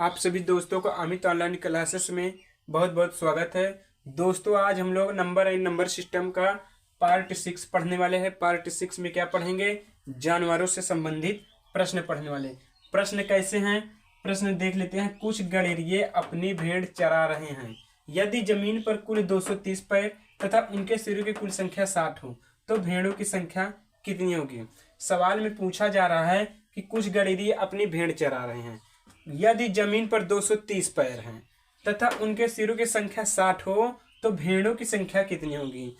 आप सभी दोस्तों को अमित ऑनलाइन क्लासेस में बहुत बहुत स्वागत है। दोस्तों आज हम लोग नंबर एंड नंबर सिस्टम का पार्ट 6 पढ़ने वाले हैं। पार्ट 6 में क्या पढ़ेंगे? जानवरों से संबंधित प्रश्न पढ़ने वाले। प्रश्न कैसे हैं? प्रश्न देख लेते हैं। कुछ गड़ेरिये अपनी भेड़ चरा रहे हैं। यदि जमीन पर कुल 230 पैर तथा उनके सिरों की कुल संख्या 60 हो तो भेड़ों की संख्या कितनी होगी? सवाल में पूछा जा रहा है कि कुछ गड़ेरिये अपनी भेड़ चरा रहे हैं। यदि जमीन पर 230 पैर हैं तथा उनके सिरों की संख्या 60 हो तो भेड़ों की संख्या कितनी होगी?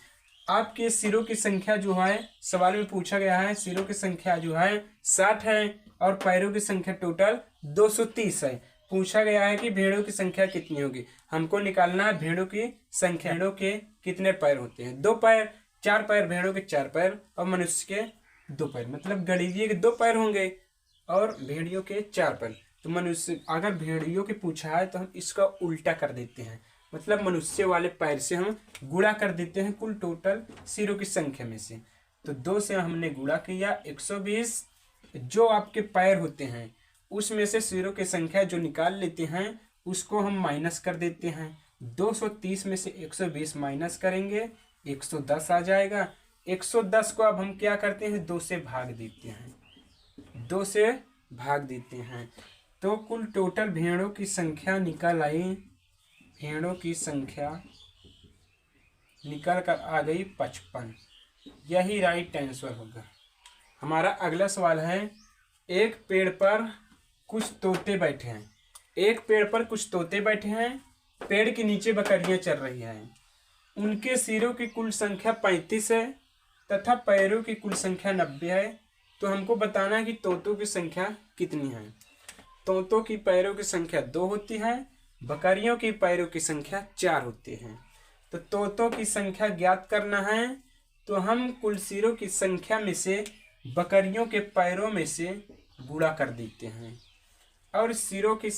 आपके सिरों की संख्या जो है सवाल में पूछा गया है, सिरों की संख्या जो है 60 है और पैरों की संख्या टोटल 230 है। पूछा गया है कि भेड़ों की संख्या कितनी होगी। हमको निकालना है भेड़ों की संख्या। भेड़ों के कितने पैर होते हैं? 2 पैर। 4 पैर भेड़ों के 4 पैर और मनुष्य के 2 पैर, मतलब गड़ेरिये के 2 पैर होंगे और भेड़ियों के 4 पैर। तो मनुष्य, अगर भेड़ियों के पूछा है तो हम इसका उल्टा कर देते हैं, मतलब मनुष्य वाले पैर से हम गुणा कर देते हैं कुल टोटल सिरों की संख्या में से। तो 2 से हमने गुणा किया 120। जो आपके पैर होते हैं उसमें से सिरों की संख्या जो निकाल लेते हैं उसको हम माइनस कर देते हैं। 230 में से 120 माइनस करेंगे 110 आ जाएगा। 110 को अब हम क्या करते हैं? 2 से भाग देते हैं। 2 से भाग देते हैं तो कुल टोटल भेड़ों की संख्या निकल आई। भेड़ों की संख्या निकल कर आ गई 55। यही राइट आंसर होगा। हमारा अगला सवाल है, एक पेड़ पर कुछ तोते बैठे हैं। एक पेड़ पर कुछ तोते बैठे हैं। पेड़ के नीचे बकरियां चल रही हैं। उनके सिरों की कुल संख्या 35 है तथा पैरों की कुल संख्या 90 है। तो हमको बताना है कि तोतों की संख्या कितनी है। तोतों की पैरों की संख्या 2 होती है, बकरियों की पैरों की संख्या 4 होती है। तो तोतों की संख्या ज्ञात करना है तो हम कुल सिरों की संख्या में से बकरियों के पैरों में से गुणा कर देते हैं और सिरों की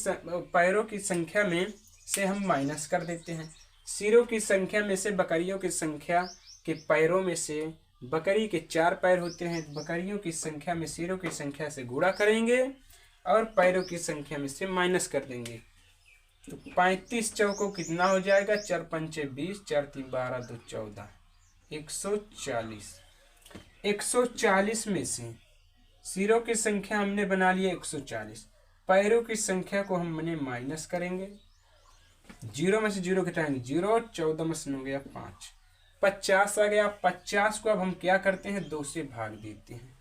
पैरों की संख्या में से हम माइनस कर देते हैं। सिरों की संख्या में से बकरियों की संख्या के पैरों में से, बकरी के 4 पैर होते हैं, बकरियों की संख्या में सिरों की संख्या से गुणा करेंगे और पैरों की संख्या में से माइनस कर देंगे। तो 35 चौको कितना हो जाएगा? 4 पंचे 20, 4 3 12, 2 14, 140। 140 में से सिरों की संख्या हमने बना लिया 140, पैरों की संख्या को हमने माइनस करेंगे। 0 में से 0 घटाएंगे 0, 14 में से हो गया 5, 50 आ गया। 50 को अब हम क्या करते हैं? 2 से भाग देते हैं।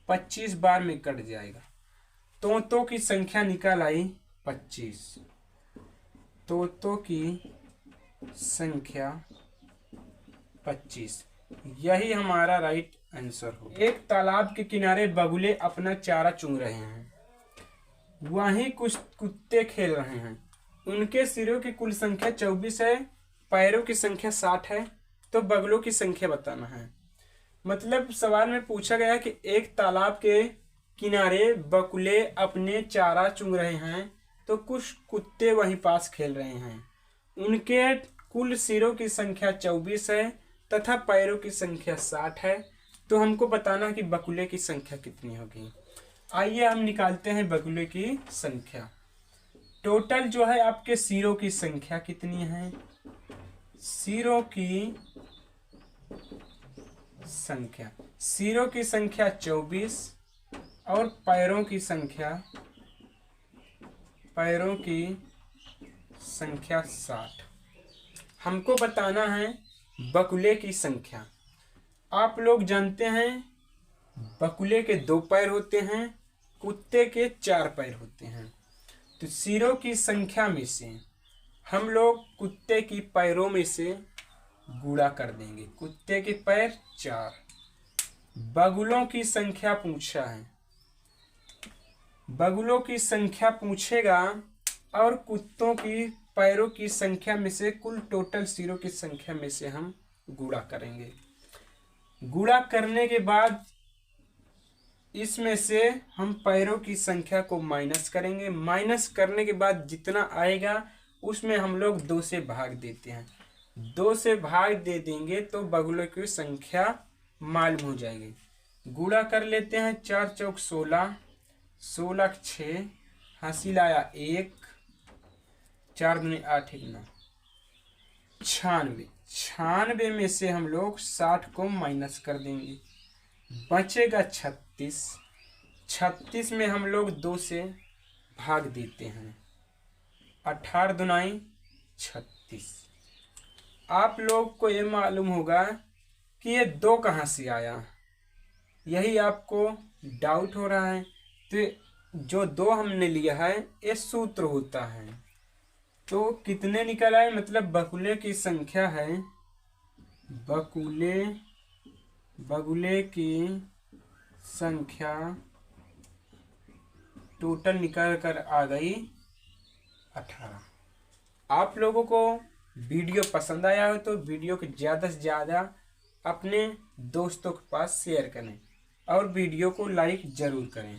25 बार में कट जाएगा। तोतों की संख्या निकल आई 25। तोतों की संख्या 25। यही हमारा राइट आंसर हो। एक तालाब के किनारे बगुले अपना चारा चुंग रहे हैं। वहीं कुछ कुत्ते खेल रहे हैं। उनके सिरों की कुल संख्या 24 है, पैरों की संख्या 60 है। तो बगुलों की संख्या बताना है। मतलब सवाल में पूछा गया कि एक तालाब के किनारे बगुले अपने चारा चुंग रहे हैं तो कुछ कुत्ते वहीं पास खेल रहे हैं। उनके कुल सिरों की संख्या 24 है तथा पैरों की संख्या 60 है। तो हमको बताना कि बगुले की संख्या कितनी होगी। आइए हम निकालते हैं बगुले की संख्या। टोटल जो है आपके सिरों की संख्या कितनी है? सिरों की संख्या, सिरों की संख्या 24 और पैरों की संख्या 60। हमको बताना है बगुले की संख्या। आप लोग जानते हैं बगुले के 2 पैर होते हैं, कुत्ते के 4 पैर होते हैं। तो सिरों की संख्या में से हम लोग कुत्ते की पैरों में से गुणा कर देंगे। कुत्ते के पैर 4। बगुलों की संख्या पूछा है, बगुलों की संख्या पूछेगा और कुत्तों की पैरों की संख्या में से कुल टोटल सिरों की संख्या में से हम गुणा करेंगे। गुणा करने के बाद इसमें से हम पैरों की संख्या को माइनस करेंगे। माइनस करने के बाद जितना आएगा उसमें हम लोग 2 से भाग देते हैं। 2 से भाग दे देंगे तो बगुलों की संख्या मालूम हो जाएगी। गुणा कर लेते हैं। 4 चौक 16, 16 6, हासिल आया 1, 4 दूनी 8 1 9, 96। 96 में से हम लोग 60 को माइनस कर देंगे, बचेगा 36। 36 में हम लोग 2 से भाग देते हैं, 18 दुनाई 36। आप लोग को ये मालूम होगा कि ये 2 कहाँ से आया, यही आपको डाउट हो रहा है। तो जो 2 हमने लिया है ये सूत्र होता है। तो कितने निकल आए, मतलब बगुले की संख्या है, बगुले की संख्या टोटल निकल कर आ गई 18। आप लोगों को वीडियो पसंद आया हो तो वीडियो को ज़्यादा से ज़्यादा अपने दोस्तों के पास शेयर करें और वीडियो को लाइक ज़रूर करें।